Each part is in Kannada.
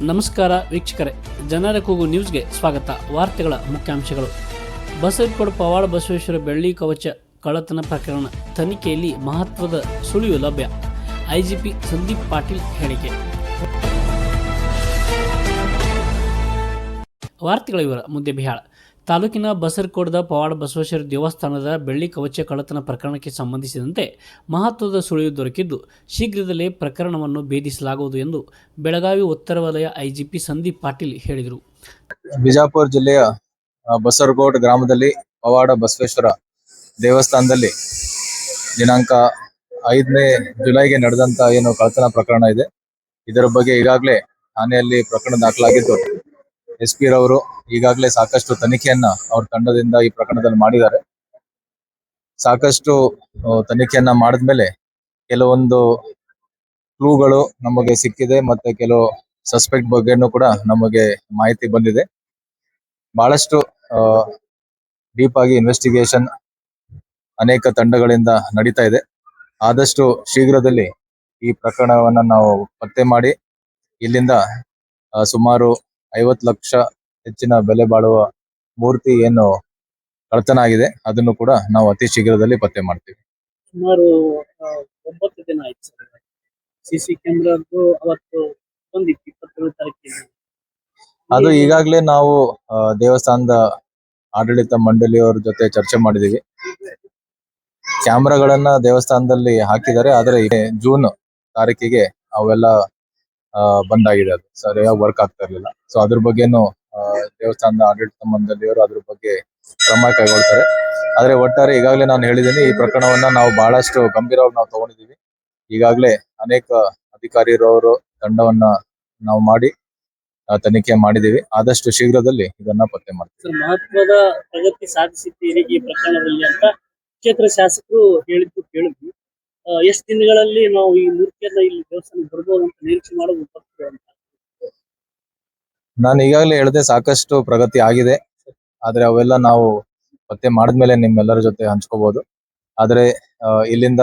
ನಮಸ್ಕಾರ ವೀಕ್ಷಕರೇ, ಜನರ ಕೂಗು ನ್ಯೂಸ್ಗೆ ಸ್ವಾಗತ. ವಾರ್ತೆಗಳ ಮುಖ್ಯಾಂಶಗಳು. ಬಸವನಕೋಡ ಪವಾಡ ಬಸವೇಶ್ವರ ಬೆಳ್ಳಿ ಕವಚ ಕಳ್ಳತನ ಪ್ರಕರಣ ತನಿಖೆಯಲ್ಲಿ ಮಹತ್ವದ ಸುಳಿವು ಲಭ್ಯ. ಐಜಿಪಿ ಸಂದೀಪ್ ಪಾಟೀಲ್ ಹೇಳಿಕೆ. ವಾರ್ತೆಗಳ ವಿವರ. ಮುದ್ದೆಬಿಹಾಳ ತಾಲೂಕಿನ ಬಸರಕೋಟದ ಪವಾಡ ಬಸವೇಶ್ವರ ದೇವಸ್ಥಾನದ ಬೆಳ್ಳಿ ಕವಚ ಕಳ್ಳತನ ಪ್ರಕರಣಕ್ಕೆ ಸಂಬಂಧಿಸಿದಂತೆ ಮಹತ್ವದ ಸುಳಿವು ದೊರಕಿದ್ದು, ಶೀಘ್ರದಲ್ಲೇ ಪ್ರಕರಣವನ್ನು ಭೇದಿಸಲಾಗುವುದು ಎಂದು ಬೆಳಗಾವಿ ಉತ್ತರ ವಲಯ ಐಜಿಪಿ ಸಂದೀಪ್ ಪಾಟೀಲ್ ಹೇಳಿದರು. ಬಿಜಾಪುರ ಜಿಲ್ಲೆಯ ಬಸರಕೋಟ ಗ್ರಾಮದಲ್ಲಿ ಪವಾಡ ಬಸವೇಶ್ವರ ದೇವಸ್ಥಾನದಲ್ಲಿ ದಿನಾಂಕ 5ನೇ ಜುಲೈಗೆ ನಡೆದಂತ ಏನು ಕಳ್ಳತನ ಪ್ರಕರಣ ಇದೆ, ಇದರ ಬಗ್ಗೆ ಈಗಾಗಲೇ ಠಾಣೆಯಲ್ಲಿ ಪ್ರಕರಣ ದಾಖಲಾಗಿದ್ದು, SP ರವರು ಈಗಾಗಲೇ ಸಾಕಷ್ಟು ತನಿಖೆಯನ್ನ ಅವ್ರ ತಂಡದಿಂದ ಈ ಪ್ರಕರಣದಲ್ಲಿ ಮಾಡಿದ್ದಾರೆ. ಸಾಕಷ್ಟು ತನಿಖೆಯನ್ನ ಮಾಡಿದ್ಮೇಲೆ ಕೆಲವೊಂದು ಕ್ಲೂಗಳು ನಮಗೆ ಸಿಕ್ಕಿದೆ, ಮತ್ತೆ ಕೆಲವು ಸಸ್ಪೆಕ್ಟ್ ಬಗ್ಗೆನೂ ಕೂಡ ನಮಗೆ ಮಾಹಿತಿ ಬಂದಿದೆ. ಬಹಳಷ್ಟು ಡೀಪ್ ಆಗಿ ಇನ್ವೆಸ್ಟಿಗೇಷನ್ ಅನೇಕ ತಂಡಗಳಿಂದ ನಡೀತಾ ಇದೆ. ಆದಷ್ಟು ಶೀಘ್ರದಲ್ಲಿ ಈ ಪ್ರಕರಣವನ್ನ ನಾವು ಪತ್ತೆ ಮಾಡಿ ಇಲ್ಲಿಂದ ಸುಮಾರು 50 ಲಕ್ಷ ಹೆಚ್ಚಿನ ಬೆಲೆ ಬಾಳುವ ಮೂರ್ತಿ ಏನು ಕಳ್ಳತನ ಆಗಿದೆ ಅದನ್ನು ಕೂಡ ನಾವು ಅತಿ ಶೀಘ್ರದಲ್ಲಿ ಪತ್ತೆ ಮಾಡ್ತೀವಿ. ಸುಮಾರು 9 ದಿನ ಆಯ್ತು ಸರ್. ಸಿಸಿ ಕ್ಯಾಮೆರಾದ್ದು ಅವತ್ತು ಒಂದು 27 ತಾರೀಕಿಗೆ ಅದು ಈಗಾಗಲೇ ನಾವು ದೇವಸ್ಥಾನದ ಆಡಳಿತ ಮಂಡಳಿಯವರ ಜೊತೆ ಚರ್ಚೆ ಮಾಡಿದೀವಿ. ಕ್ಯಾಮೆರಾಗಳನ್ನ ದೇವಸ್ಥಾನದಲ್ಲಿ ಹಾಕಿದ್ದಾರೆ, ಆದ್ರೆ ಜೂನ್ ತಾರೀಕಿಗೆ ಅವೆಲ್ಲ ಬಂದಾಗಿದೆ. ಅದು ಸರಿಯಾಗಿ ವರ್ಕ್ ಆಗ್ತಾ ಇರ್ಲಿಲ್ಲ. ಸೊ ಅದ್ರ ಬಗ್ಗೆನು ದೇವಸ್ಥಾನದ ಆಡಳಿತ ಮಂಡಳಿಯವರು ಅದ್ರ ಬಗ್ಗೆ ಕ್ರಮ ಕೈಗೊಳ್ತಾರೆ. ಆದ್ರೆ ಒಟ್ಟಾರೆ ಈಗಾಗಲೇ ನಾನು ಹೇಳಿದ್ದೀನಿ, ಈ ಪ್ರಕರಣವನ್ನ ನಾವು ಬಹಳಷ್ಟು ಗಂಭೀರವಾಗಿ ನಾವು ತಗೊಂಡಿದ್ದೀವಿ. ಈಗಾಗಲೇ ಅನೇಕ ಅಧಿಕಾರಿರವರು ತಂಡವನ್ನ ನಾವು ಮಾಡಿ ತನಿಖೆ ಮಾಡಿದೀವಿ. ಆದಷ್ಟು ಶೀಘ್ರದಲ್ಲಿ ಇದನ್ನ ಪತ್ತೆ ಮಾಡ್ತೀವಿ. ಮಹತ್ವದ ಪ್ರಗತಿ ಸಾಧಿಸಿದ್ದೀರಿ ಈ ಪ್ರಕರಣದಲ್ಲಿ ಅಂತ ಕ್ಷೇತ್ರ ಶಾಸಕರು ಹೇಳಿದ್ದು ಕೇಳಿದ್ವಿ. ಎಷ್ಟು ದಿನಗಳಲ್ಲಿ ನಾವು ಈ ಮೂರ್ತಿಯನ್ನ ಇಲ್ಲಿ ದೇವಸ್ಥಾನ ಬರ್ಬೋದು ಅಂತ ನಿರೀಕ್ಷೆ ಮಾಡೋದು ಅಂತ? ನಾನು ಈಗಾಗಲೇ ಹೇಳಿದೆ, ಸಾಕಷ್ಟು ಪ್ರಗತಿ ಆಗಿದೆ. ಆದ್ರೆ ಅವೆಲ್ಲ ನಾವು ಪತ್ತೆ ಮಾಡಿದ್ಮೇಲೆ ನಿಮ್ಮೆಲ್ಲರ ಜೊತೆ ಹಂಚ್ಕೋಬಹುದು. ಆದ್ರೆ ಇಲ್ಲಿಂದ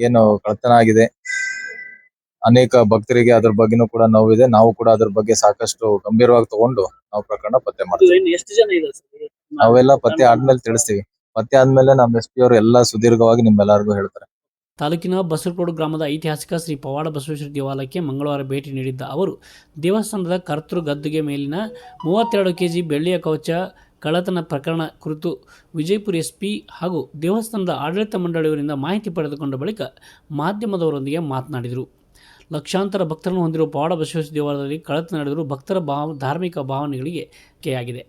ಏನು ಕಳ್ಳತನ ಆಗಿದೆ, ಅನೇಕ ಭಕ್ತರಿಗೆ ಅದ್ರ ಬಗ್ಗೆನೂ ಕೂಡ ನೋವಿದೆ. ನಾವು ಕೂಡ ಅದ್ರ ಬಗ್ಗೆ ಸಾಕಷ್ಟು ಗಂಭೀರವಾಗಿ ತಗೊಂಡು ನಾವು ಪ್ರಕರಣ ಪತ್ತೆ ಮಾಡ್ತೀವಿ. ಎಷ್ಟು ಜನ ಇದ್ದಾರೆ? ಅವೆಲ್ಲ ಪತ್ತೆ ಆದ್ಮೇಲೆ ತಿಳಿಸ್ತೀವಿ. ಪತ್ತೆ ಆದ್ಮೇಲೆ ನಮ್ಮ SP ಅವರು ಎಲ್ಲ ಸುದೀರ್ಘವಾಗಿ ನಿಮ್ಮೆಲ್ಲರಿಗೂ ಹೇಳ್ತಾರೆ. ತಾಲೂಕಿನ ಬಸರಕೋಡು ಗ್ರಾಮದ ಐತಿಹಾಸಿಕ ಶ್ರೀ ಪವಾಡ ಬಸವೇಶ್ವರ ದೇವಾಲಯಕ್ಕೆ ಮಂಗಳವಾರ ಭೇಟಿ ನೀಡಿದ್ದ ಅವರು ದೇವಸ್ಥಾನದ ಕರ್ತೃ ಗದ್ದುಗೆ ಮೇಲಿನ 32 kg ಬೆಳ್ಳಿಯ ಕವಚ ಕಳ್ಳತನ ಪ್ರಕರಣ ಕುರಿತು ವಿಜಯಪುರ SP ಹಾಗೂ ದೇವಸ್ಥಾನದ ಆಡಳಿತ ಮಂಡಳಿಯವರಿಂದ ಮಾಹಿತಿ ಪಡೆದುಕೊಂಡ ಬಳಿಕ ಮಾಧ್ಯಮದವರೊಂದಿಗೆ ಮಾತನಾಡಿದರು. ಲಕ್ಷಾಂತರ ಭಕ್ತರನ್ನು ಹೊಂದಿರುವ ಪವಾಡ ಬಸವೇಶ್ವರ ದೇವಾಲಯದಲ್ಲಿ ಕಳ್ಳತನ ನಡೆದರೂ ಭಕ್ತರ ಧಾರ್ಮಿಕ ಭಾವನೆಗಳಿಗೆ ಧಕ್ಕೆಯಾಗಿದೆ.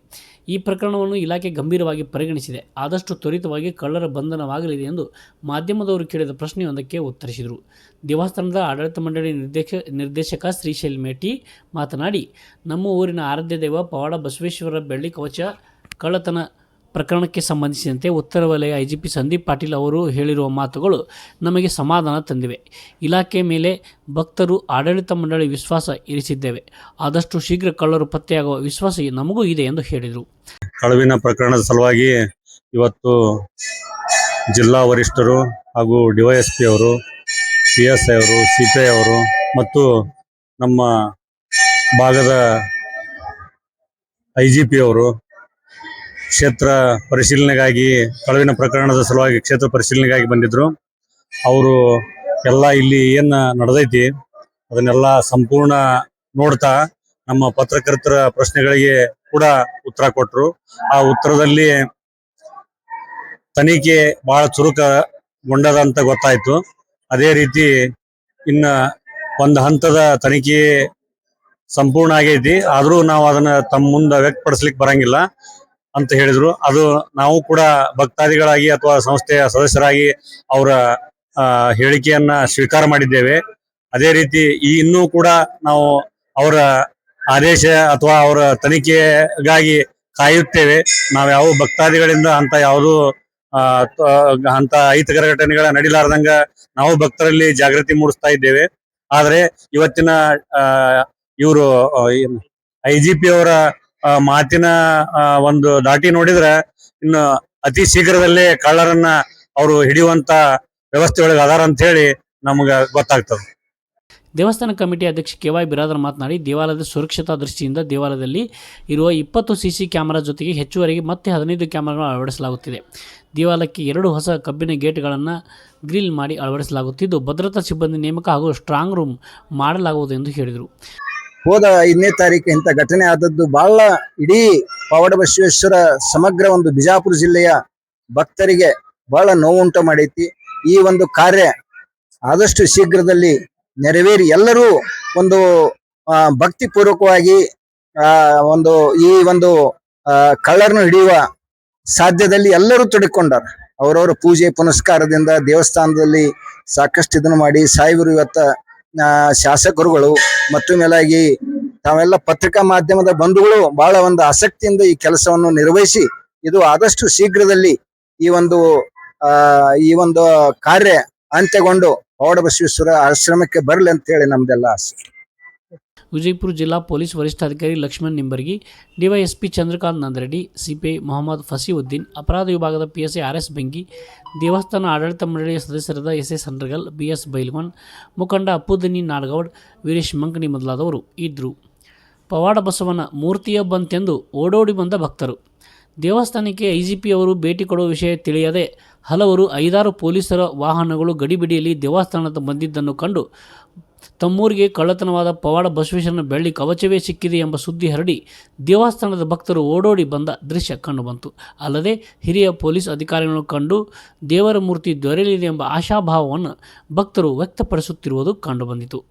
ಈ ಪ್ರಕರಣವನ್ನು ಇಲಾಖೆ ಗಂಭೀರವಾಗಿ ಪರಿಗಣಿಸಿದೆ. ಆದಷ್ಟು ತ್ವರಿತವಾಗಿ ಕಳ್ಳರ ಬಂಧನವಾಗಲಿದೆ ಎಂದು ಮಾಧ್ಯಮದವರು ಕೇಳಿದ ಪ್ರಶ್ನೆಯೊಂದಕ್ಕೆ ಉತ್ತರಿಸಿದರು. ದೇವಸ್ಥಾನದ ಆಡಳಿತ ಮಂಡಳಿ ನಿರ್ದೇಶಕ ಶ್ರೀಶೈಲ್ ಮೇಟಿ ಮಾತನಾಡಿ, ನಮ್ಮ ಊರಿನ ಆರಾಧ್ಯ ದೈವ ಪವಾಡ ಬಸವೇಶ್ವರ ಬೆಳ್ಳಿ ಕವಚ ಕಳ್ಳತನ ಪ್ರಕರಣಕ್ಕೆ ಸಂಬಂಧಿಸಿದಂತೆ ಉತ್ತರ ವಲಯ IGP ಸಂದೀಪ್ ಪಾಟೀಲ್ ಅವರು ಹೇಳಿರುವ ಮಾತುಗಳು ನಮಗೆ ಸಮಾಧಾನ ತಂದಿವೆ. ಇಲಾಖೆ ಮೇಲೆ ಭಕ್ತರು ಆಡಳಿತ ಮಂಡಳಿ ವಿಶ್ವಾಸ ಇರಿಸಿದ್ದೇವೆ. ಆದಷ್ಟು ಶೀಘ್ರ ಕಳ್ಳರು ಪತ್ತೆಯಾಗುವ ವಿಶ್ವಾಸ ನಮಗೂ ಇದೆ ಎಂದು ಹೇಳಿದರು. ಕಳವಿನ ಪ್ರಕರಣದ ಸಲುವಾಗಿ ಇವತ್ತು ಜಿಲ್ಲಾ ವರಿಷ್ಠರು ಹಾಗೂ DYSP ಅವರು, PSI ಅವರು, CPI ಅವರು ಮತ್ತು ನಮ್ಮ ಭಾಗದ IGP ಅವರು ಕ್ಷೇತ್ರ ಪರಿಶೀಲನೆಗಾಗಿ, ಕಳವಿನ ಪ್ರಕರಣದ ಸಲುವಾಗಿ ಕ್ಷೇತ್ರ ಪರಿಶೀಲನೆಗಾಗಿ ಬಂದಿದ್ರು. ಅವರು ಎಲ್ಲ ಇಲ್ಲಿ ಏನ್ ನಡೆದೈತಿ ಅದನ್ನೆಲ್ಲ ಸಂಪೂರ್ಣ ನೋಡ್ತಾ ನಮ್ಮ ಪತ್ರಕರ್ತರ ಪ್ರಶ್ನೆಗಳಿಗೆ ಕೂಡ ಉತ್ತರ ಕೊಟ್ರು. ಆ ಉತ್ತರದಲ್ಲಿ ತನಿಖೆ ಬಹಳ ಚುರುಕುಗೊಂಡದ ಅಂತ ಗೊತ್ತಾಯ್ತು. ಅದೇ ರೀತಿ ಇನ್ನ ಒಂದು ಹಂತದ ತನಿಖೆ ಸಂಪೂರ್ಣ ಆಗೈತಿ, ಆದ್ರೂ ನಾವು ಅದನ್ನ ತಮ್ಮ ಮುಂದೆ ವ್ಯಕ್ತಪಡಿಸ್ಲಿಕ್ಕೆ ಬರಂಗಿಲ್ಲ ಅಂತ ಹೇಳಿದ್ರು. ಅದು ನಾವು ಕೂಡ ಭಕ್ತಾದಿಗಳಾಗಿ ಅಥವಾ ಸಂಸ್ಥೆಯ ಸದಸ್ಯರಾಗಿ ಅವರ ಹೇಳಿಕೆಯನ್ನ ಸ್ವೀಕಾರ ಮಾಡಿದ್ದೇವೆ. ಅದೇ ರೀತಿ ಇನ್ನೂ ಕೂಡ ನಾವು ಅವರ ಆದೇಶ ಅಥವಾ ಅವರ ತನಿಖೆಗಾಗಿ ಕಾಯುತ್ತೇವೆ. ನಾವು ಯಾವ ಭಕ್ತಾದಿಗಳಿಂದ ಅಂತ ಯಾವುದು ಅಂತ ಅಹಿತಕರ ಘಟನೆಗಳ ನಡೀಲಾರ್ದಂಗ ನಾವು ಭಕ್ತರಲ್ಲಿ ಜಾಗೃತಿ ಮೂಡಿಸ್ತಾ ಇದ್ದೇವೆ. ಆದ್ರೆ ಇವತ್ತಿನ ಇವರು IGP ಅವರ ಮಾತಿನ ಒಂದು ದಾಟಿ ನೋಡಿದ್ರೆ ಇನ್ನು ಅತಿ ಶೀಘ್ರದಲ್ಲೇ ಕಳ್ಳರನ್ನ ಅವರು ಹಿಡಿಯುವಂತ ವ್ಯವಸ್ಥೆ ಒಳಗೆ ಅದಾರ ಅಂತ ಹೇಳಿ ನಮ್ಗ ಗೊತ್ತಾಗ್ತದೆ. ದೇವಸ್ಥಾನ ಕಮಿಟಿ ಅಧ್ಯಕ್ಷ KY ಬಿರಾದರ್ ಮಾತನಾಡಿ, ದೇವಾಲಯದ ಸುರಕ್ಷತಾ ದೃಷ್ಟಿಯಿಂದ ದೇವಾಲಯದಲ್ಲಿ ಇರುವ 20 CC ಕ್ಯಾಮೆರಾ ಜೊತೆಗೆ ಹೆಚ್ಚುವರಿಗೆ ಮತ್ತೆ 15 ಕ್ಯಾಮೆರಾಗಳನ್ನು ಅಳವಡಿಸಲಾಗುತ್ತಿದೆ. ದೇವಾಲಯಕ್ಕೆ 2 ಹೊಸ ಕಬ್ಬಿಣ ಗೇಟ್ಗಳನ್ನು ಗ್ರಿಲ್ ಮಾಡಿ ಅಳವಡಿಸಲಾಗುತ್ತಿದ್ದು, ಭದ್ರತಾ ಸಿಬ್ಬಂದಿ ನೇಮಕ ಹಾಗೂ ಸ್ಟ್ರಾಂಗ್ ರೂಮ್ ಮಾಡಲಾಗುವುದು ಎಂದು ಹೇಳಿದರು. ಹೋದ 5ನೇ ತಾರೀಕು ಇಂಥ ಘಟನೆ ಆದದ್ದು ಬಹಳ ಇಡೀ ಪವಾಡ ಬಸವೇಶ್ವರ ಸಮಗ್ರ ಒಂದು ಬಿಜಾಪುರ ಜಿಲ್ಲೆಯ ಭಕ್ತರಿಗೆ ಬಹಳ ನೋವುಂಟು ಮಾಡೈತಿ. ಈ ಒಂದು ಕಾರ್ಯ ಆದಷ್ಟು ಶೀಘ್ರದಲ್ಲಿ ನೆರವೇರಿ ಎಲ್ಲರೂ ಒಂದು ಭಕ್ತಿ ಪೂರ್ವಕವಾಗಿ ಈ ಒಂದು ಕಳ್ಳರನ್ನು ಹಿಡಿಯುವ ಸಾಧ್ಯದಲ್ಲಿ ಎಲ್ಲರೂ ತೊಡಕೊಂಡಾರ. ಅವರವರ ಪೂಜೆ ಪುನಸ್ಕಾರದಿಂದ ದೇವಸ್ಥಾನದಲ್ಲಿ ಸಾಕಷ್ಟು ಇದನ್ನು ಮಾಡಿ ಸಾಯಿಬರು ಇವತ್ತ ಶಾಸಕರುಗಳು ಮತ್ತು ಮೇಲಾಗಿ ತಾವೆಲ್ಲ ಪತ್ರಿಕಾ ಮಾಧ್ಯಮದ ಬಂಧುಗಳು ಬಹಳ ಒಂದು ಆಸಕ್ತಿಯಿಂದ ಈ ಕೆಲಸವನ್ನು ನಿರ್ವಹಿಸಿ ಇದು ಆದಷ್ಟು ಶೀಘ್ರದಲ್ಲಿ ಈ ಒಂದು ಕಾರ್ಯ ಅಂತ್ಯಗೊಂಡು ಪವಾಡ ಬಸವೇಶ್ವರ ಆಶ್ರಮಕ್ಕೆ ಬರಲಿ ಅಂತ ಹೇಳಿ ನಮ್ದೆಲ್ಲ ಆಸೆ. ವಿಜಯಪುರ ಜಿಲ್ಲಾ ಪೊಲೀಸ್ ವರಿಷ್ಠಾಧಿಕಾರಿ ಲಕ್ಷ್ಮಣ್ ನಿಂಬರ್ಗಿ, DYSP ಚಂದ್ರಕಾಂತ್ ನಂದರೆಡ್ಡಿ, CPI ಮೊಹಮ್ಮದ್ ಫಸೀವುದ್ದೀನ್, ಅಪರಾಧ ವಿಭಾಗದ PSI RS ಬೆಂಗಿ, ದೇವಸ್ಥಾನ ಆಡಳಿತ ಮಂಡಳಿಯ ಸದಸ್ಯರಾದ SS ಹಂಡ್ರಗಲ್, BS ಬೈಲ್ವಾನ್, ಮುಖಂಡ ಅಪ್ಪುದನಿ ನಾಡಗೌಡ್, ವೀರೇಶ್ ಮಂಕಣಿ ಮೊದಲಾದವರು ಇದ್ದರು. ಪವಾಡ ಬಸವನ ಮೂರ್ತಿಯ ಬಂತೆಂದು ಓಡೋಡಿ ಬಂದ ಭಕ್ತರು. ದೇವಸ್ಥಾನಕ್ಕೆ IGP ಅವರು ಭೇಟಿ ಕೊಡುವ ವಿಷಯ ತಿಳಿಯದೆ ಹಲವರು 5-6 ಪೊಲೀಸರ ವಾಹನಗಳು ಗಡಿಬಿಡಿಯಲ್ಲಿ ದೇವಸ್ಥಾನದ ಬಂದಿದ್ದನ್ನು ಕಂಡು ತಮ್ಮೂರಿಗೆ ಕಳ್ಳತನವಾದ ಪವಾಡ ಬಸವೇಶ್ವರನ ಬೆಳ್ಳಿ ಕವಚವೇ ಸಿಕ್ಕಿದೆ ಎಂಬ ಸುದ್ದಿ ಹರಡಿ ದೇವಸ್ಥಾನದ ಭಕ್ತರು ಓಡೋಡಿ ಬಂದ ದೃಶ್ಯ ಕಂಡುಬಂತು. ಅಲ್ಲದೆ ಹಿರಿಯ ಪೊಲೀಸ್ ಅಧಿಕಾರಿಗಳನ್ನು ಕಂಡು ದೇವರ ಮೂರ್ತಿ ದೊರೆಯಲಿದೆ ಎಂಬ ಆಶಾಭಾವವನ್ನು ಭಕ್ತರು ವ್ಯಕ್ತಪಡಿಸುತ್ತಿರುವುದು ಕಂಡುಬಂದಿತು.